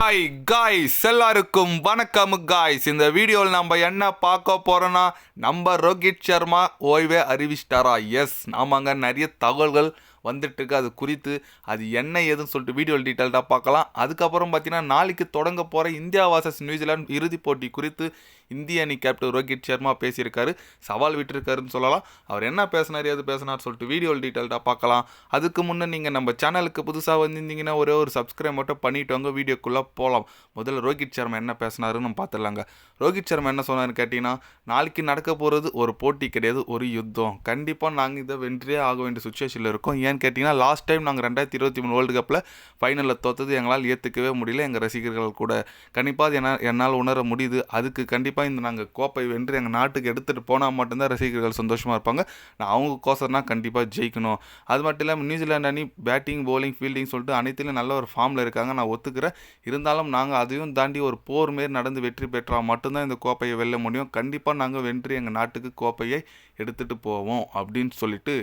Hi guys, எல்லாருக்கும் வணக்கம் guys. இந்த வீடியோவில் நம்ம என்ன பார்க்க போகிறோன்னா, நம்ம ரோஹித் சர்மா ஓய்வே அறிவிச்சிட்டாரா? எஸ், ஆமாங்க. நிறைய தகவல்கள் வந்துட்டுருக்கு. அது குறித்து அது என்ன ஏதுன்னு சொல்லிட்டு வீடியோவில் டீட்டெயில்டாக பார்க்கலாம். அதுக்கப்புறம் பார்த்தீங்கன்னா, நாளைக்கு தொடங்க போகிற இந்தியா vs நியூசிலாந்து இறுதிப் போட்டி குறித்து இந்திய அணி கேப்டன் ரோஹித் சர்மா பேசியிருக்காரு. சவால் விட்டுருக்காருன்னு சொல்லலாம். அவர் என்ன பேசினார், எது பேசினார் சொல்லிட்டு வீடியோவில் டீட்டெயில்டாக பார்க்கலாம். அதுக்கு முன்னே நீங்கள் நம்ம சேனலுக்கு புதுசாக வந்திருந்தீங்கன்னா ஒரே ஒரு சப்ஸ்கிரைப் மட்டும் பண்ணிவிட்டு வாங்க, வீடியோக்குள்ளே போகலாம். முதல்ல ரோஹித் சர்மா என்ன பேசினாருன்னு நம்ம பார்த்துடலாங்க. ரோஹித் சர்மா என்ன சொன்னார்னு கேட்டிங்கன்னா, நாளைக்கு நடக்க போகிறது ஒரு போட்டி கிடையாது, ஒரு யுத்தம். கண்டிப்பாக நாங்கள் இதை வென்றே ஆக வேண்டிய சுச்சுவேஷனில் இருக்கோம். ஏன்னு கேட்டிங்கன்னா, லாஸ்ட் டைம் நாங்கள் 2023 வேர்ல்டு கப்பில் ஃபைனலில் தோற்றது எங்களால் ஏற்றுக்கவே முடியல. எங்கள் ரசிகர்கள் கூட கண்டிப்பாக அது என்னால் உணர முடியுது. அதுக்கு கண்டிப்பாக இந்த நாங்கள் கோப்பை வென்று எங்கள் நாட்டுக்கு எடுத்துகிட்டு போனால் மட்டும்தான் ரசிகர்கள் சந்தோஷமாக இருப்பாங்க. நான் அவங்க கோசம்னா கண்டிப்பாக ஜெயிக்கணும். அது மட்டும் இல்லாமல் நியூசிலாந்து அணி பேட்டிங், பவுலிங், ஃபீல்டிங் சொல்லிட்டு அனைத்திலும் நல்ல ஒரு ஃபார்மில் இருக்காங்க, நான் ஒத்துக்கிறேன். இருந்தாலும் நாங்கள் அதையும் தாண்டி ஒரு போர் மாரி நடந்து வெற்றி பெற்றால் மட்டும்தான் இந்த கோப்பையை வெல்ல முடியும். கண்டிப்பாக நாங்கள் வென்று எங்கள் நாட்டுக்கு கோப்பையை எடுத்துகிட்டு போவோம் அப்படின்னு சொல்லிட்டு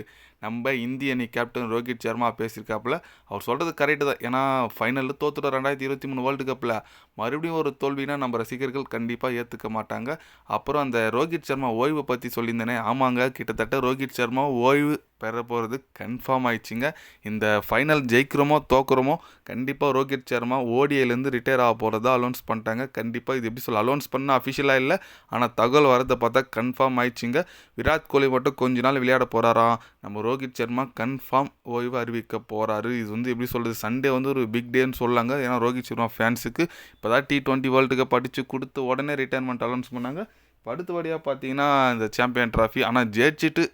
நம்ம இந்திய அணி கேப்டன் ரோஹித் சர்மா பேசியிருக்காப்புல. அவர் சொல்கிறது கரெக்டு தான். ஏன்னா ஃபைனலில் தோத்துட்டோம் 2023 வேர்ல்டு கப்பில். மறுபடியும் ஒரு தோல்வினா நம்ம ரசிகர்கள் கண்டிப்பாக ஏற்றுக்க மாட்டாங்க. அப்புறம் அந்த ரோஹித் சர்மா ஓய்வை பற்றி சொல்லியிருந்தேனே, ஆமாங்க, கிட்டத்தட்ட ரோஹித் சர்மா ஓய்வு பெற போகிறது கன்ஃபார்ம் ஆயிடுச்சுங்க. இந்த ஃபைனல் ஜெயிக்கிறோமோ தோக்குறோமோ கண்டிப்பாக ரோஹித் சர்மா ஓடிஐலேருந்து ரிட்டையர் ஆக போகிறதா அலௌன்ஸ் பண்ணிட்டாங்க. கண்டிப்பாக இது எப்படி சொல்ல, அலௌன்ஸ் பண்ணால் அஃபிஷியலாக இல்லை, ஆனால் தகவல் வரதை பார்த்தா கன்ஃபார்ம் ஆயிடுச்சுங்க. விராட் கோலி மட்டும் கொஞ்ச நாள் விளையாட போகிறாராம். நம்ம ரோஹித் சர்மா கன்ஃபார்ம் ஓய்வு அறிவிக்க போகிறாரு. இது எப்படி சொல்கிறது, சண்டே ஒரு பிக் டேன்னு சொல்லாங்க. ஏன்னா ரோஹித் சர்மா ஃபேன்ஸுக்கு இப்போ தான் T20 வேர்ல்டு கப் அடித்து கொடுத்து உடனே ரிட்டையர்மெண்ட் அலௌன்ஸ் பண்ணாங்க. அடுத்தபடியாக பார்த்தீங்கன்னா இந்த சாம்பியன் ட்ராஃபி, ஆனால் ஜெயிச்சுட்டு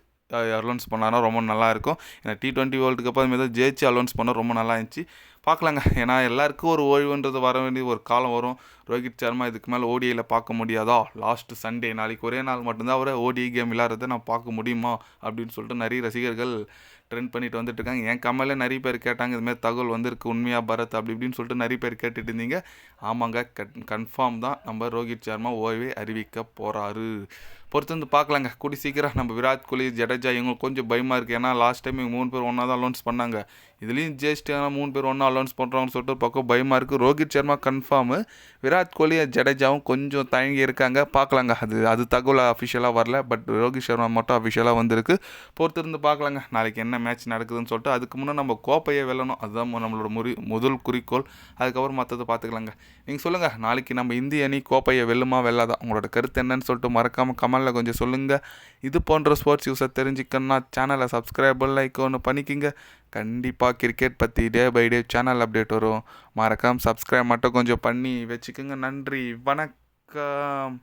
அலௌன்ஸ் பண்ணாலும் ரொம்ப நல்லாயிருக்கும். ஏன்னா T20 வேர்ல்டு கப் அதுமாரி தான் ஜெயிச்சு அலௌன்ஸ் பண்ண ரொம்ப நல்லா இருந்துச்சு. பார்க்கலாங்க. ஏன்னா எல்லாருக்கும் ஒரு ஓய்வுன்றது வர வேண்டிய ஒரு காலம் வரும். ரோஹித் சர்மா இதுக்கு மேலே ஓடிஐயில் பார்க்க முடியாதா? லாஸ்ட் சண்டே நாளைக்கு ஒரே நாள் மட்டும்தான் அவரை ஓடிஐ கேம் விளையாடுறதை நான் பார்க்க முடியுமா அப்படின்னு சொல்லிட்டு நிறைய ரசிகர்கள் ட்ரெண்ட் பண்ணிட்டு வந்துட்டு இருக்காங்க. என் கம்மலே நிறைய பேர் கேட்டாங்க, இதுமாதிரி தகவல் வந்திருக்கு உண்மையாக பரத் அப்படி இப்படின்னு சொல்லிட்டு நிறைய பேர் கேட்டுட்டு இருந்தீங்க. ஆமாங்க, கன்ஃபார்ம் தான் நம்ம ரோஹித் சர்மா ஓய்வை அறிவிக்க போகிறாரு. பொறுத்து வந்து பார்க்கலாங்க. கூடி சீக்கிரம் நம்ம விராட் கோலி, ஜடேஜா இவங்களுக்கு கொஞ்சம் பயமாக இருக்குது. ஏன்னா லாஸ்ட் டைம் இவங்க 3 பேர் ஒன்றா தான் அலௌன்ஸ் பண்ணாங்க. இதுலேயும் ஜெயிச்சிட்டு 3 பேர் ஒன்றா அலௌன்ஸ் பண்ணுறாங்கன்னு சொல்லிட்டு ஒரு பக்கம் பயமாக இருக்குது. ரோஹித் சர்மா கன்ஃபார்மு, விராட் கோலி, ஜடேஜாவும் கொஞ்சம் தயங்கி இருக்காங்க. பார்க்கலாங்க. அது தகவல் அஃபிஷியலாக வரல, பட் ரோஹித் சர்மா மட்டும் அஃபிஷியலாக வந்திருக்கு. பொறுத்து இருந்து பார்க்கலாங்க நாளைக்கு என்ன மேட்ச் நடக்குதுன்னு சொல்லிட்டு. அதுக்கு முன்னே நம்ம கோப்பையை வெல்லணும், அதுதான் நம்மளோட முதல் குறிக்கோள். அதுக்கப்புறம் மற்றது பார்த்துக்கலாங்க. நீங்கள் சொல்லுங்கள், நாளைக்கு நம்ம இந்திய அணி கோப்பையை வெல்லுமா வெல்லாதா? உங்களோட கருத்து என்னன்னு சொல்லிட்டு மறக்காமல் கமெண்டில் கொஞ்சம் சொல்லுங்கள். இது போன்ற ஸ்போர்ட்ஸ் நியூஸை தெரிஞ்சுக்கணுன்னா சேனலை சப்ஸ்கிரைப் லைக் ஒன்று பண்ணிக்கிங்க. கண்டிப்பாக கிரிக்கெட் பற்றி day by day channel update வரும். மறக்காமல் சப்ஸ்கிரைப் மட்டும் கொஞ்சம் பண்ணி வச்சுக்கோங்க. நன்றி, வணக்கம்.